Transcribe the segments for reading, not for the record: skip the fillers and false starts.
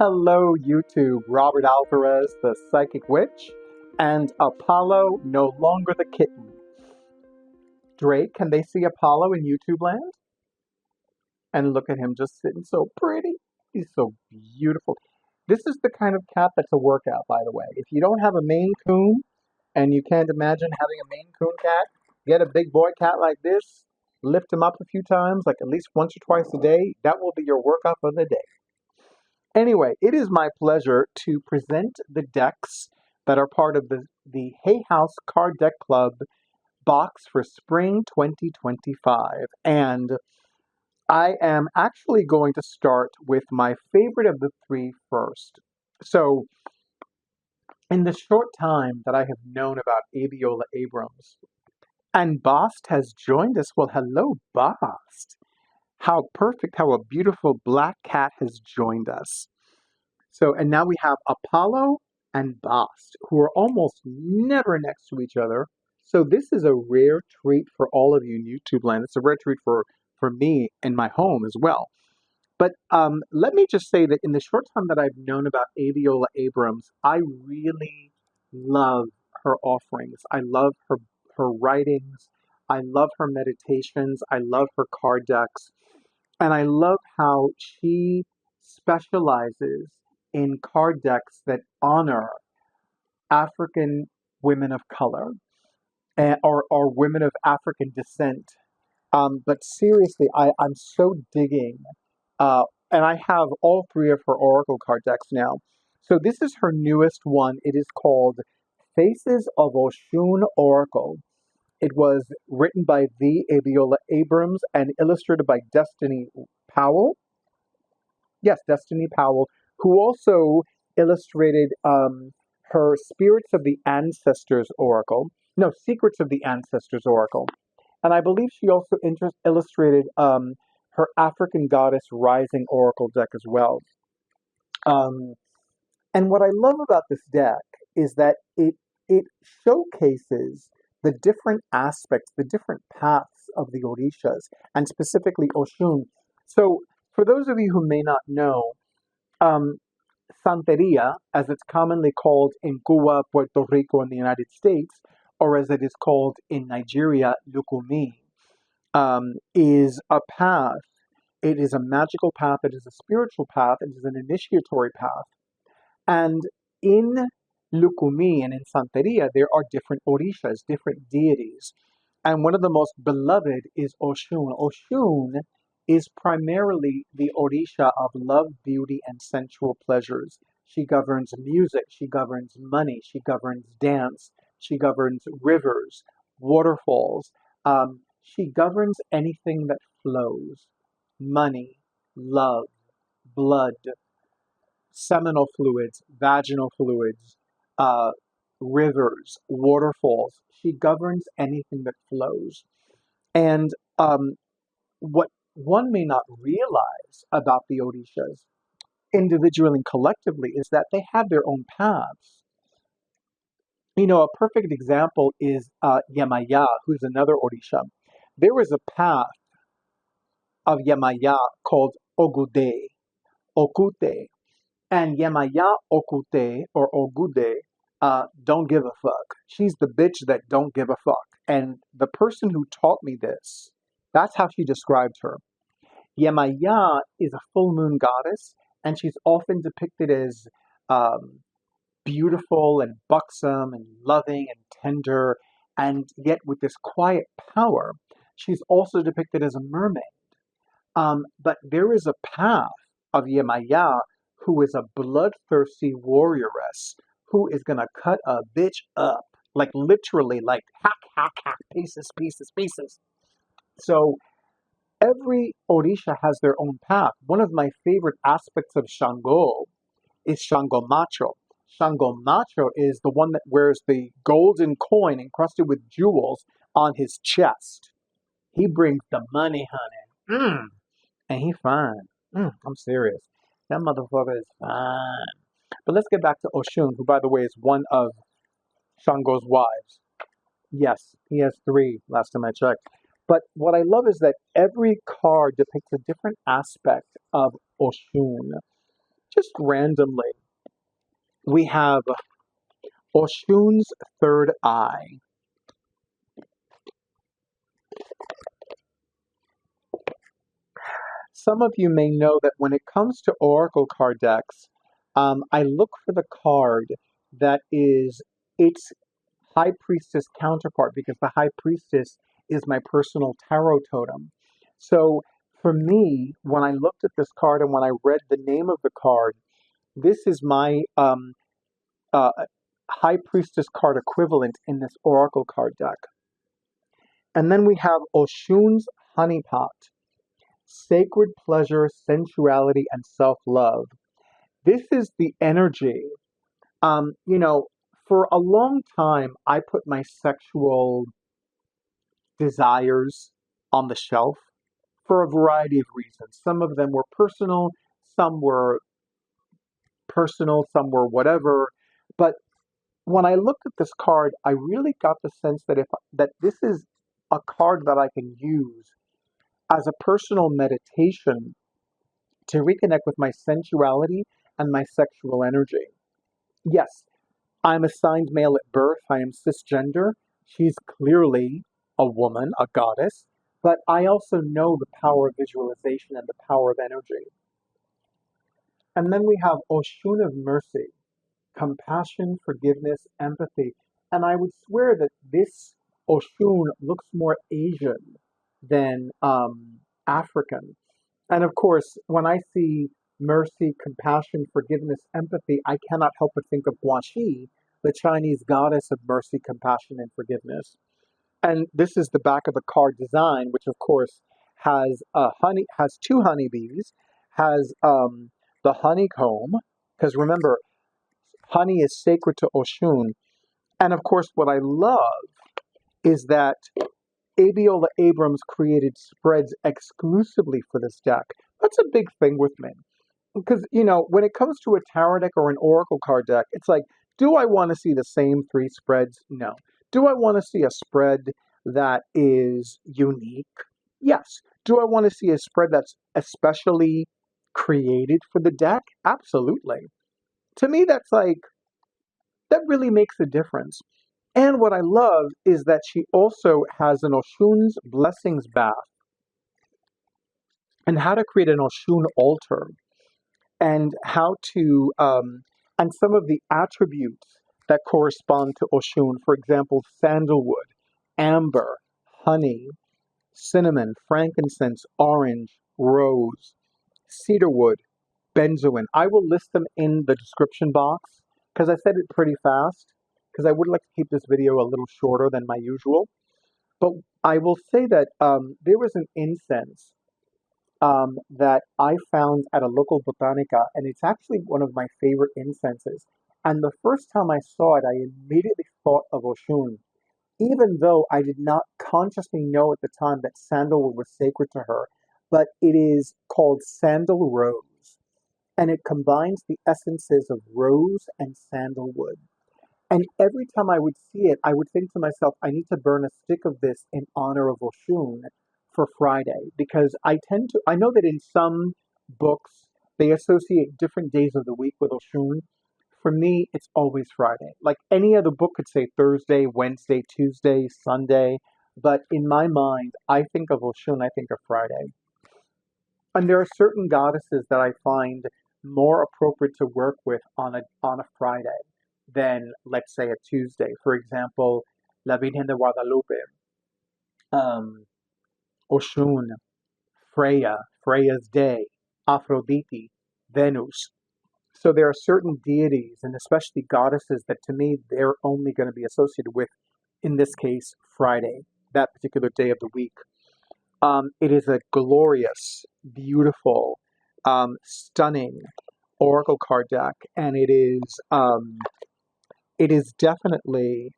Hello, YouTube. Robert Alvarez, the psychic witch, and Apollo, no longer the kitten. Drake, can they see Apollo in YouTubeLand? And look at him just sitting so pretty. He's so beautiful. This is the kind of cat that's a workout, by the way. If you don't have a Maine Coon and you can't imagine having a Maine Coon cat, get a big boy cat like this, lift him up a few times, like at least once or twice a day. That will be your workout for the day. Anyway, it is my pleasure to present the decks that are part of the Hay House Card Deck Club box for spring 2025. And I am actually going to start with my favorite of the three first. So, in the short time that I have known about Abiola Abrams, and Bast has joined us. Well, hello, Bast. How perfect, how a beautiful black cat has joined us. So, and now we have Apollo and Bast, who are almost never next to each other. So this is a rare treat for all of you in YouTube land. It's a rare treat for me in my home as well. But let me just say that in the short time that I've known about Aviola Abrams, I really love her offerings. I love her writings. I love her meditations. I love her card decks. And I love how she specializes in card decks that honor African women of color or women of African descent. But seriously, I'm so digging, uh, and I have all three of her Oracle card decks now. So this is her newest one. It is called Faces of Oshun Oracle. It was written by the Abiola Abrams and illustrated by Destiny Powell. Yes, Destiny Powell, who also illustrated her Spirits of the Ancestors Oracle. No, Secrets of the Ancestors Oracle. And I believe she also illustrated her African Goddess Rising Oracle deck as well. Um, and what I love about this deck is that it showcases the different aspects, the different paths of the Orishas, and specifically Oshun. So, for those of you who may not know, um, Santeria, as it's commonly called in Cuba, Puerto Rico, and the United States, or as it is called in Nigeria, Lukumi, is a path. It is a magical path. It is a spiritual path. It is an initiatory path. And in Lukumi and in Santeria, there are different orishas, different deities. And one of the most beloved is Oshun. Oshun is primarily the orisha of love, beauty, and sensual pleasures. She governs music, she governs money, she governs dance, she governs rivers, waterfalls. She governs anything that flows: money, love, blood, seminal fluids, vaginal fluids, uh, rivers, waterfalls. She governs anything that flows. And what one may not realize about the Orishas, individually and collectively, is that they have their own paths. You know, a perfect example is Yemaya, who's another Orisha. There is a path of Yemaya called Ogude, Okute. And Yemaya Okute or Ogude don't give a fuck. She's the bitch that don't give a fuck. And the person who taught me this, that's how she described her. Yemaya is a full moon goddess, and she's often depicted as um, beautiful and buxom and loving and tender, and yet with this quiet power. She's also depicted as a mermaid. But there is a path of Yemaya who is a bloodthirsty warrioress who is going to cut a bitch up. Like literally, like hack, hack, hack, pieces, pieces, pieces. So every Orisha has their own path. One of my favorite aspects of Shango is Shango Macho. Shango Macho is the one that wears the golden coin encrusted with jewels on his chest. He brings the money, honey. And he fine. I'm serious. That motherfucker is fine. But let's get back to Oshun, who, by the way, is one of Shango's wives. Yes, he has three, last time I checked. But what I love is that every card depicts a different aspect of Oshun. just randomly, we have Oshun's third eye. Some of you may know that when it comes to oracle card decks, I look for the card that is its High Priestess counterpart, because the High Priestess is my personal tarot totem. So for me, when I looked at this card and when I read the name of the card, this is my uh, High Priestess card equivalent in this oracle card deck. And then we have Oshun's Honeypot. Sacred pleasure, sensuality, and self-love. This is the energy. You know, for a long time, I put my sexual desires on the shelf for a variety of reasons. Some of them were some were some were whatever. But when I looked at this card, I really got the sense that this is a card that I can use as a personal meditation to reconnect with my sensuality and my sexual energy. Yes, I'm assigned male at birth. I am cisgender. She's clearly a woman, a goddess, but I also know the power of visualization and the power of energy. And then we have Oshun of mercy, compassion, forgiveness, empathy. And I would swear that this Oshun looks more Asian than African. And of course, when I see mercy, compassion, forgiveness, empathy, I cannot help but think of Guanxi, the Chinese goddess of mercy, compassion, and forgiveness. And this is the back of the card design, which of course has two honeybees, has the honeycomb, because remember, honey is sacred to Oshun. And of course, what I love is that Abiola Abrams created spreads exclusively for this deck. That's a big thing with me. Because, you know, when it comes to a tarot deck or an oracle card deck, it's like, do I want to see the same three spreads? No. Do I want to see a spread that is unique? Yes. Do I want to see a spread that's especially created for the deck? Absolutely. To me, that really makes a difference. And what I love is that she also has an Oshun's Blessings Bath and how to create an Oshun altar and how to, and some of the attributes that correspond to Oshun. For example, sandalwood, amber, honey, cinnamon, frankincense, orange, rose, cedarwood, benzoin. I will list them in the description box because I said it pretty fast because I would like to keep this video a little shorter than my usual. But I will say that there was an incense that I found at a local botanica, and it's actually one of my favorite incenses. And the first time I saw it, I immediately thought of Oshun, even though I did not consciously know at the time that sandalwood was sacred to her. But it is called Sandal Rose, and it combines the essences of rose and sandalwood. And every time I would see it, I would think to myself, I need to burn a stick of this in honor of Oshun for Friday. Because I know that in some books, they associate different days of the week with Oshun. For me, it's always Friday. Like any other book could say Thursday, Wednesday, Tuesday, Sunday. But in my mind, I think of Oshun, I think of Friday. And there are certain goddesses that I find more appropriate to work with on a Friday than, let's say, a Tuesday. For example, La Virgen de Guadalupe, um, Oshun, Freya, Freya's Day, Aphrodite, Venus. So there are certain deities and especially goddesses that to me they're only going to be associated with, in this case, Friday, that particular day of the week. It is a glorious, beautiful, stunning oracle card deck, and it is definitely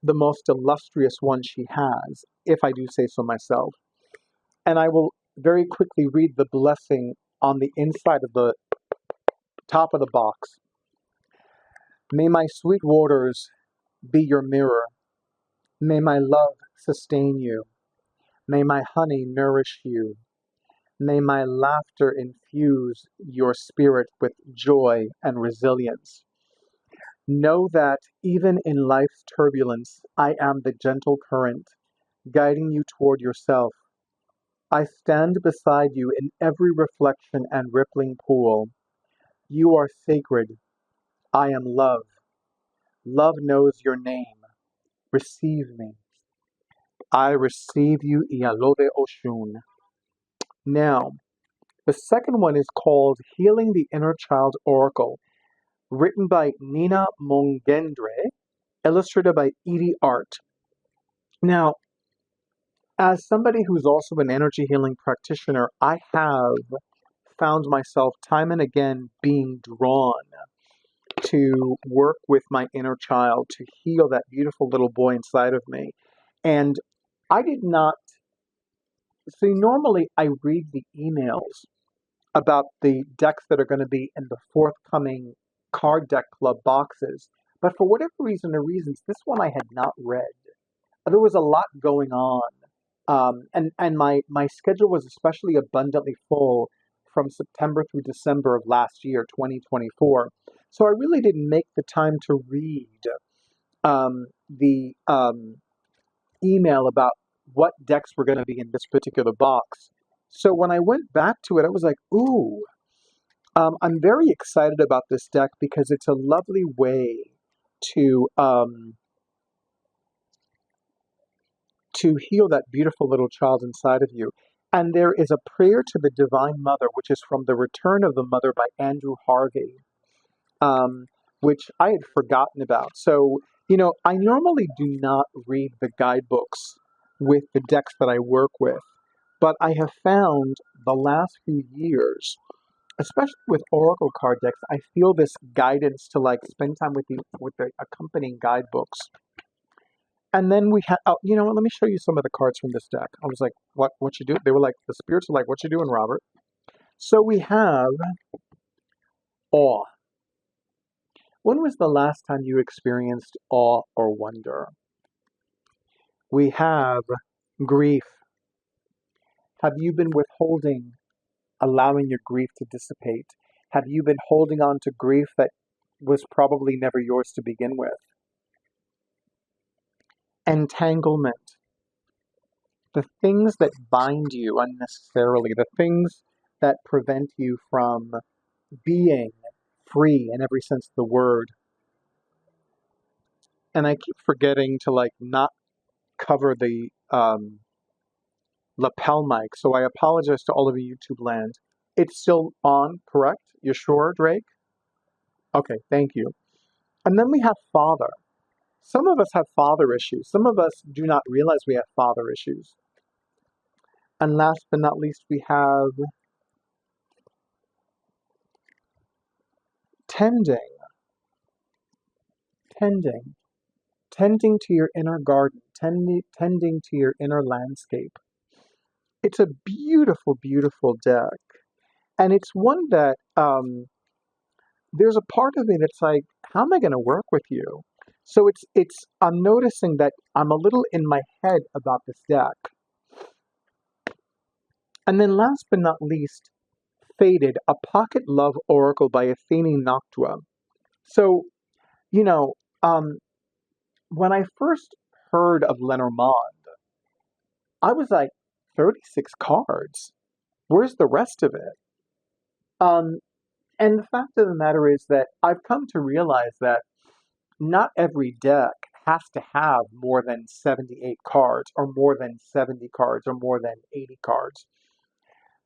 the most illustrious one she has, if I do say so myself. And I will very quickly read the blessing on the inside of the top of the box. May my sweet waters be your mirror. May my love sustain you. May my honey nourish you. May my laughter infuse your spirit with joy and resilience. Know that even in life's turbulence, I am the gentle current guiding you toward yourself. I stand beside you in every reflection and rippling pool. You are sacred. I am love. Love knows your name. Receive me. I receive you, Ialove Oshun. Now, the second one is called Healing the Inner Child Oracle, written by Nina Mongendre, illustrated by Edie Art. Now, as somebody who's also an energy healing practitioner, I have found myself time and again being drawn to work with my inner child, to heal that beautiful little boy inside of me. And I did not, see, normally I read the emails about the decks that are going to be in the forthcoming card deck club boxes. But for whatever reason or reasons, this one I had not read. There was a lot going on. And my schedule was especially abundantly full from September through December of last year, 2024. So I really didn't make the time to read the email about what decks were going to be in this particular box. So when I went back to it, I was like, ooh, I'm very excited about this deck because it's a lovely way to heal that beautiful little child inside of you. And there is a prayer to the Divine Mother, which is from The Return of the Mother by Andrew Harvey, which I had forgotten about. So, I normally do not read the guidebooks with the decks that I work with, but I have found the last few years, especially with oracle card decks, I feel this guidance to spend time with the accompanying guidebooks. And then we had, oh, you know what? Let me show you some of the cards from this deck. I was like, what you do? They were like, the spirits are like, what you doing, Robert? So we have awe. When was the last time you experienced awe or wonder? We have grief. Have you been withholding, allowing your grief to dissipate? Have you been holding on to grief that was probably never yours to begin with? Entanglement. The things that bind you unnecessarily, the things that prevent you from being free in every sense of the word. And I keep forgetting to not cover the lapel mic, so I apologize to all of you YouTube land. It's still on, correct? You're sure, Drake? Okay, thank you. And then we have father. Some of us have father issues. Some of us do not realize we have father issues. And last but not least, we have tending. Tending. Tending to your inner garden. Tending to your inner landscape. It's a beautiful, beautiful deck. And it's one that there's a part of it that's like, how am I going to work with you? So I'm noticing that I'm a little in my head about this deck. And then last but not least, Faded, a pocket love oracle by Athene Noctua. So, when I first heard of Lenormand, I was like, 36 cards? Where's the rest of it? And the fact of the matter is that I've come to realize that not every deck has to have more than 78 cards, or more than 70 cards, or more than 80 cards.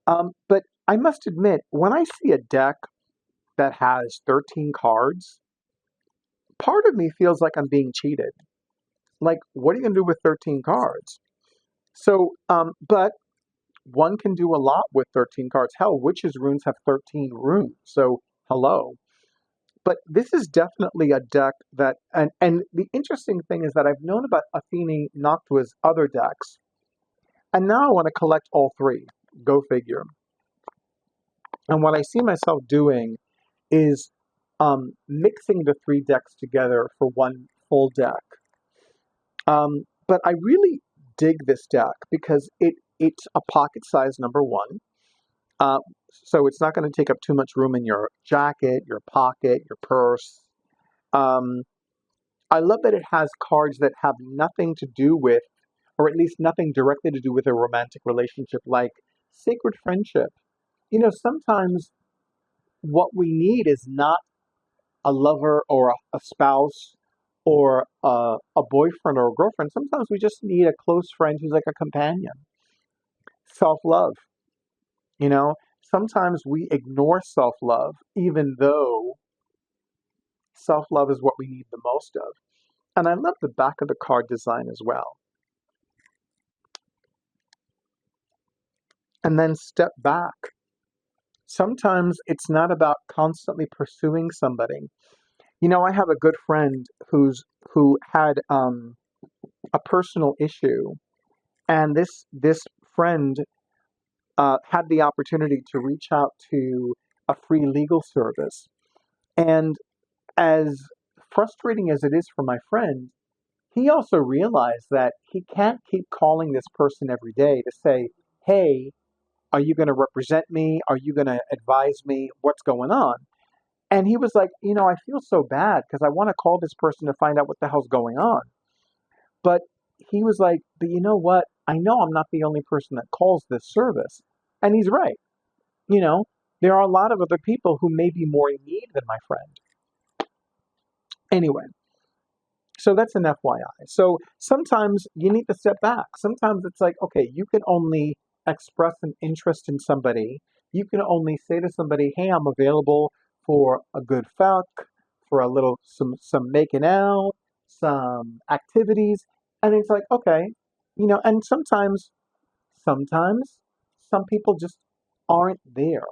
But I must admit, when I see a deck that has 13 cards, part of me feels like I'm being cheated. Like, what are you going to do with 13 cards? So, but one can do a lot with 13 cards. Hell, witches' runes have 13 runes. So, hello. But this is definitely a deck that, and the interesting thing is that I've known about Athene Noctua's other decks, and now I want to collect all three. Go figure. And what I see myself doing is mixing the three decks together for one full deck. But I really dig this deck because it's a pocket size number one. Uh, so it's not going to take up too much room in your jacket, your pocket, your purse. Um, I love that it has cards that have nothing to do with, or at least nothing directly to do with a romantic relationship, like sacred friendship. You know, sometimes what we need is not a lover or a spouse or a boyfriend or a girlfriend. Sometimes we just need a close friend who's like a companion. Self love, you know? Sometimes we ignore self love, even though self love is what we need the most of. And I love the back of the card design as well. And then step back. Sometimes it's not about constantly pursuing somebody. You know, I have a good friend who had a personal issue, and this friend had the opportunity to reach out to a free legal service. And as frustrating as it is for my friend, he also realized that he can't keep calling this person every day to say, hey, are you going to represent me? Are you going to advise me? What's going on? And he was like, you know, I feel so bad because I want to call this person to find out what the hell's going on. But he was like, but you know what? I know I'm not the only person that calls this service. And he's right. You know, there are a lot of other people who may be more in need than my friend. Anyway, so that's an FYI. So sometimes you need to step back. Sometimes it's like, okay, you can only express an interest in somebody. You can only say to somebody, hey, I'm available for a good fuck, for a little, some making out, some activities. And it's like, okay, you know, and sometimes some people just aren't there.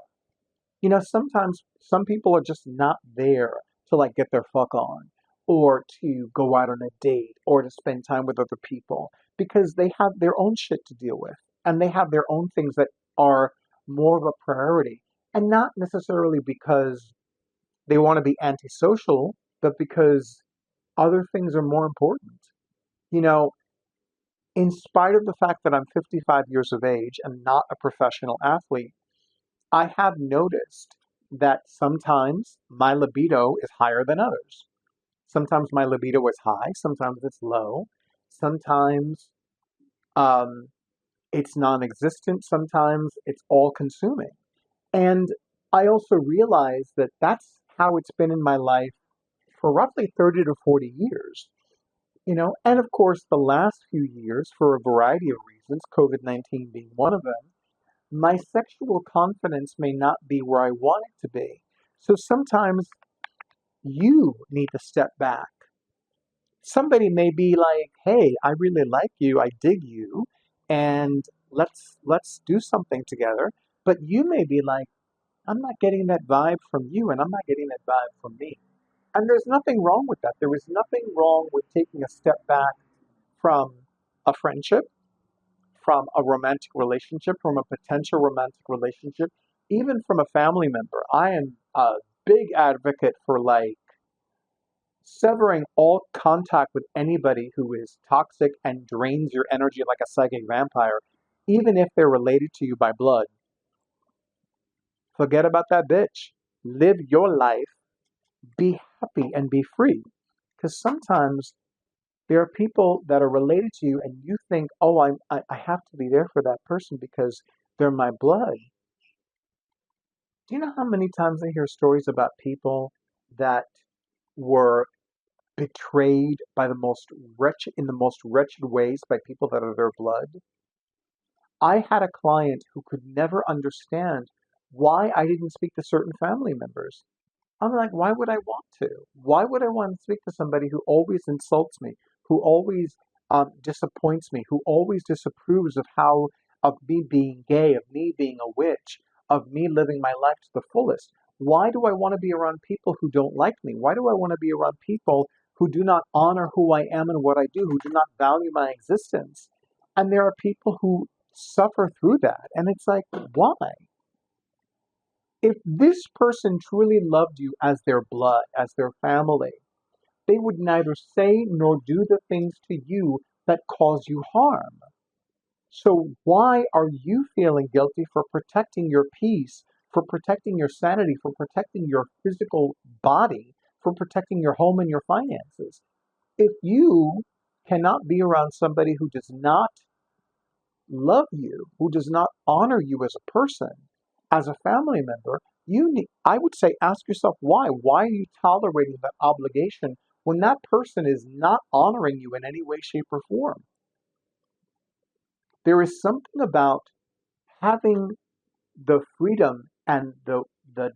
You know, sometimes some people are just not there to like get their fuck on or to go out on a date or to spend time with other people because they have their own shit to deal with and they have their own things that are more of a priority and not necessarily because they want to be antisocial, but because other things are more important. You know, in spite of the fact that I'm 55 years of age and not a professional athlete, I have noticed that sometimes my libido is higher than others. Sometimes my libido is high, sometimes it's low, sometimes um, it's non existent, sometimes it's all consuming. And I also realize that that's how it's been in my life for roughly 30 to 40 years. You know, and of course, the last few years, for a variety of reasons, COVID-19 being one of them, my sexual confidence may not be where I want it to be. So sometimes you need to step back. Somebody may be like, "Hey, I really like you. I dig you, and let's do something together." But you may be like, "I'm not getting that vibe from you, and I'm not getting that vibe from me." And there's nothing wrong with that. There is nothing wrong with taking a step back from a friendship, from a romantic relationship, from a potential romantic relationship, even from a family member. I am a big advocate for like severing all contact with anybody who is toxic and drains your energy like a psychic vampire, even if they're related to you by blood. Forget about that bitch. Live your life, be happy, and be free. Because sometimes there are people that are related to you, and you think, oh, I have to be there for that person because they're my blood. Do you know how many times I hear stories about people that were betrayed by the most wretched, in the most wretched ways by people that are their blood? I had a client who could never understand why I didn't speak to certain family members. I'm like, why would I want to? Why would I want to speak to somebody who always insults me, who always disappoints me, who always disapproves of me being gay, of me being a witch, of me living my life to the fullest? Why do I want to be around people who don't like me? Why do I want to be around people who do not honor who I am and what I do, who do not value my existence? And there are people who suffer through that, and it's like, why? If this person truly loved you as their blood, as their family, they would neither say nor do the things to you that cause you harm. So why are you feeling guilty for protecting your peace, for protecting your sanity, for protecting your physical body, for protecting your home and your finances? If you cannot be around somebody who does not love you, who does not honor you as a person, as a family member, I would say, ask yourself why. Why are you tolerating that obligation when that person is not honoring you in any way, shape, or form? There is something about having the freedom and the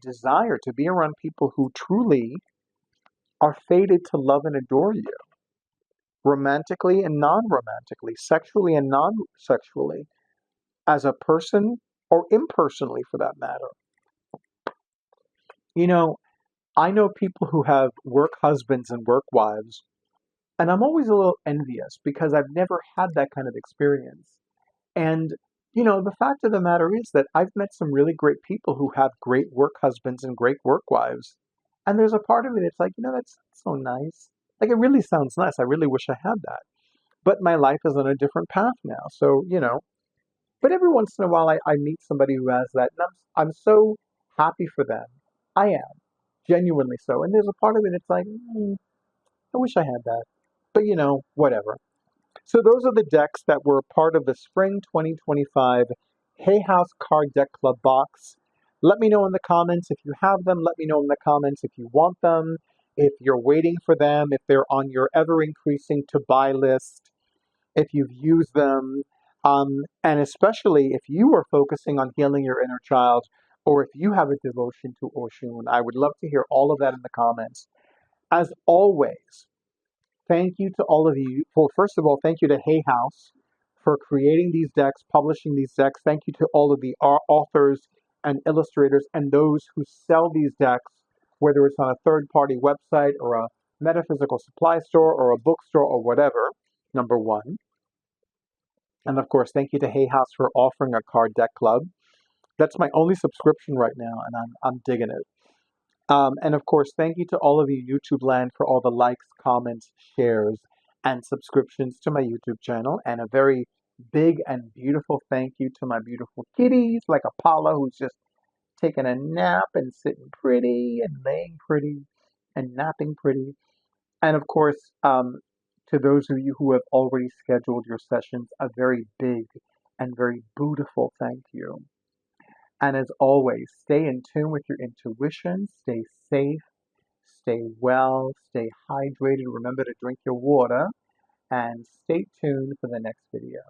desire to be around people who truly are fated to love and adore you, romantically and non-romantically, sexually and non-sexually, as a person or impersonally for that matter. You know, I know people who have work husbands and work wives, and I'm always a little envious because I've never had that kind of experience. And, the fact of the matter is that I've met some really great people who have great work husbands and great work wives. And there's a part of me that's like, that's so nice. Like, it really sounds nice. I really wish I had that. But my life is on a different path now. So, but every once in a while I meet somebody who has that. And I'm so happy for them. I am, genuinely so. And there's a part of me that's like, I wish I had that. But, whatever. So those are the decks that were part of the Spring 2025 Hay House Card Deck Club box. Let me know in the comments if you have them. Let me know in the comments if you want them, if you're waiting for them, if they're on your ever-increasing to-buy list, if you've used them, and especially if you are focusing on healing your inner child, or if you have a devotion to Oshun. I would love to hear all of that in the comments. As always, thank you to all of you. Well, first of all, thank you to Hay House for creating these decks, publishing these decks. Thank you to all of the authors and illustrators and those who sell these decks, whether it's on a third-party website or a metaphysical supply store or a bookstore or whatever, number one. And of course, thank you to Hay House for offering a card deck club. That's my only subscription right now, and I'm digging it. And of course, thank you to all of you YouTubeLand for all the likes, comments, shares, and subscriptions to my YouTube channel. And a very big and beautiful thank you to my beautiful kitties, like Apollo, who's just taking a nap and sitting pretty and laying pretty and napping pretty. And of course, to those of you who have already scheduled your sessions, a very big and very beautiful thank you. And as always, stay in tune with your intuition, stay safe, stay well, stay hydrated. Remember to drink your water and stay tuned for the next video.